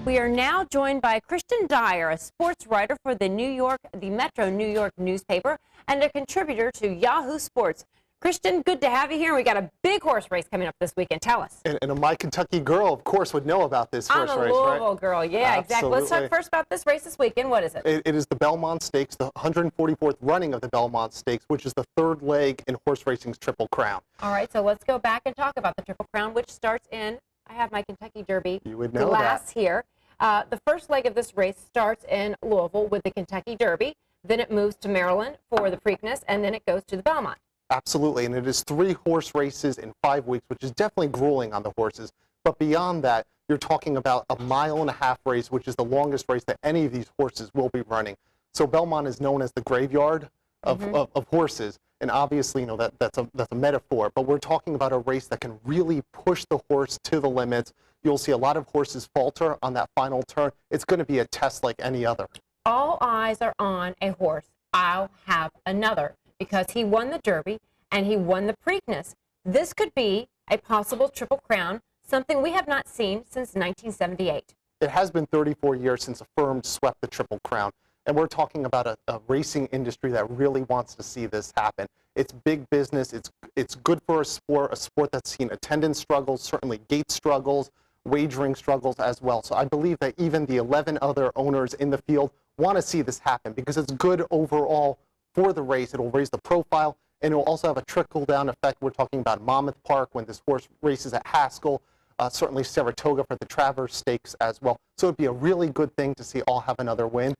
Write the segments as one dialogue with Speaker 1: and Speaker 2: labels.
Speaker 1: We are now joined by Kristian Dyer, a sports writer for the Metro New York newspaper and a contributor to Yahoo Sports. Kristian, good to have you here. We got a big horse race coming up this weekend. Tell us.
Speaker 2: And my Kentucky girl, of course, would know about this horse race, right?
Speaker 1: I'm a Louisville girl. Yeah, exactly. Let's talk first about this race this weekend. What is it?
Speaker 2: It is the Belmont Stakes, the 144th running of the Belmont Stakes, which is the third leg in horse racing's Triple Crown.
Speaker 1: All right, so let's go back and talk about the Triple Crown, which starts in, I have my Kentucky Derby glass here. The first leg of this race starts in Louisville with the Kentucky Derby. Then it moves to Maryland for the Preakness, and then it goes to the Belmont.
Speaker 2: Absolutely, and it is 3 horse races in 5 weeks, which is definitely grueling on the horses. But beyond that, you're talking about a 1.5-mile race, which is the longest race that any of these horses will be running. So Belmont is known as the graveyard of horses, and obviously, you know, that's a metaphor. But we're talking about a race that can really push the horse to the limits. You'll see a lot of horses falter on that final turn. It's going to be a test like any other.
Speaker 1: All eyes are on a horse. I'll have another, because he won the Derby and he won the Preakness. This could be a possible Triple Crown, something we have not seen since 1978.
Speaker 2: It has been 34 years since a firm swept the Triple Crown, and we're talking about a racing industry that really wants to see this happen. It's big business. It's good for a sport that's seen attendance struggles, certainly gate struggles, wagering struggles as well. So I believe that even the 11 other owners in the field want to see this happen because it's good overall for the race. It will raise the profile, and it will also have a trickle-down effect. We're talking about Monmouth Park when this horse races at Haskell, certainly Saratoga for the Travers Stakes as well. So it'd be a really good thing to see I'll Have Another win.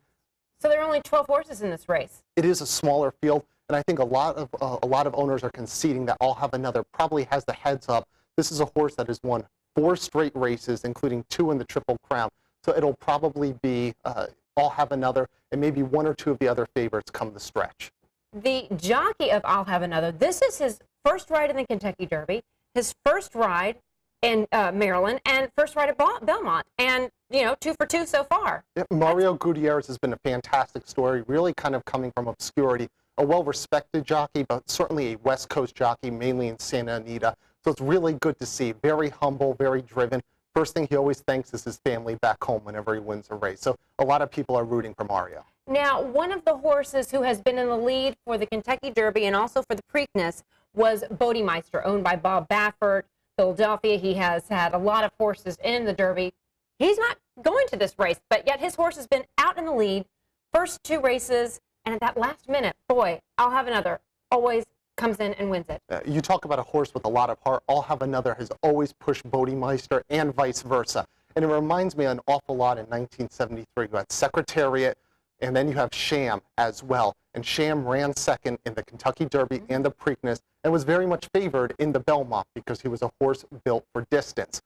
Speaker 1: So there are only 12 horses in this race.
Speaker 2: It is a smaller field, and I think a lot of owners are conceding that I'll Have Another probably has the heads up. This is a horse that has won 4 straight races, including 2 in the Triple Crown. So it'll probably be I'll Have Another, and maybe 1 or 2 of the other favorites come the stretch.
Speaker 1: The jockey of I'll Have Another, this is his first ride in the Kentucky Derby, his first ride in Maryland, and first ride at Belmont, and, you know, 2 for 2 so far.
Speaker 2: Yeah, Mario Gutierrez has been a fantastic story, really kind of coming from obscurity. A well-respected jockey, but certainly a West Coast jockey, mainly in Santa Anita. So it's really good to see. Very humble, very driven. First thing he always thanks is his family back home whenever he wins a race. So a lot of people are rooting for Mario.
Speaker 1: Now, one of the horses who has been in the lead for the Kentucky Derby and also for the Preakness was Bodemeister, owned by Bob Baffert, Philadelphia. He has had a lot of horses in the Derby. He's not going to this race, but yet his horse has been out in the lead, first 2 races, and at that last minute, boy, I'll Have Another always comes in and wins it.
Speaker 2: You talk about a horse with a lot of heart. I'll Have Another has always pushed Bodemeister and vice versa. And it reminds me an awful lot in 1973. You had Secretariat, and then you have Sham as well. And Sham ran second in the Kentucky Derby and the Preakness and was very much favored in the Belmont because he was a horse built for distance.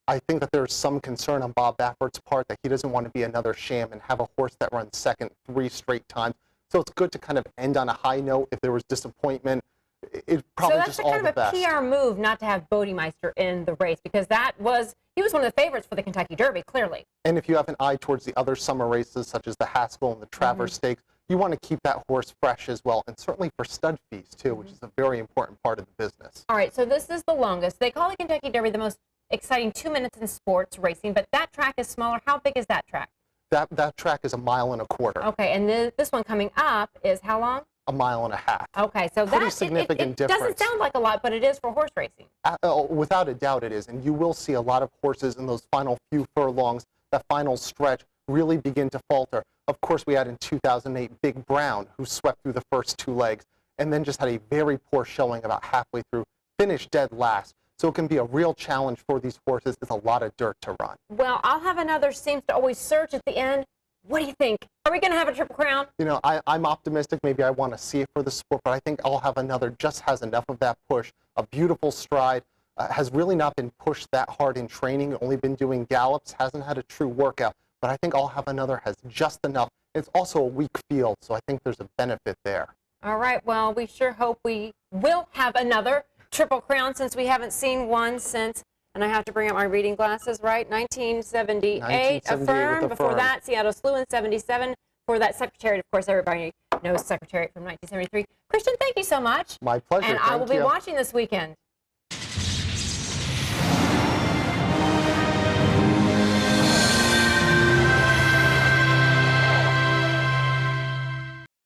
Speaker 2: I think that there's some concern on Bob Baffert's part that he doesn't want to be another Sham and have a horse that runs second 3 straight times. So it's good to kind of end on a high note. If there was disappointment, it's probably just all the best. So that's
Speaker 1: kind of a PR move not to have Bodemeister in the race, because he was one of the favorites for the Kentucky Derby, clearly.
Speaker 2: And if you have an eye towards the other summer races, such as the Haskell and the Travers Stakes, you want to keep that horse fresh as well, and certainly for stud fees, too, which is a very important part of the business.
Speaker 1: All right, so this is the longest. They call the Kentucky Derby the most exciting 2 minutes in sports racing, but that track is smaller. How big is that track?
Speaker 2: That track is 1.25 miles.
Speaker 1: Okay, and this one coming up is how long?
Speaker 2: 1.5 miles.
Speaker 1: Okay, so
Speaker 2: pretty significant difference.
Speaker 1: Doesn't sound like a lot, but it is for horse racing.
Speaker 2: Without a doubt it is, and you will see a lot of horses in those final few furlongs, that final stretch, really begin to falter. Of course, we had in 2008 Big Brown, who swept through the first 2 legs, and then just had a very poor showing about halfway through, finished dead last. So it can be a real challenge for these horses. It's a lot of dirt to run.
Speaker 1: Well, I'll Have Another seems to always surge at the end. What do you think? Are we going to have a Triple Crown?
Speaker 2: You know, I'm optimistic. Maybe I want to see it for the sport, but I think I'll Have Another just has enough of that push. A beautiful stride. Has really not been pushed that hard in training. Only been doing gallops. Hasn't had a true workout. But I think I'll Have Another has just enough. It's also a weak field, so I think there's a benefit there.
Speaker 1: All right. Well, we sure hope we will have another Triple Crown, since we haven't seen one since, and I have to bring out my reading glasses, right? 1978, Affirm. Before that, Seattle Slew in 77. For that Secretariat, of course, everybody knows Secretariat from 1973. Kristian, thank you so much.
Speaker 2: My pleasure.
Speaker 1: And I will be watching this weekend.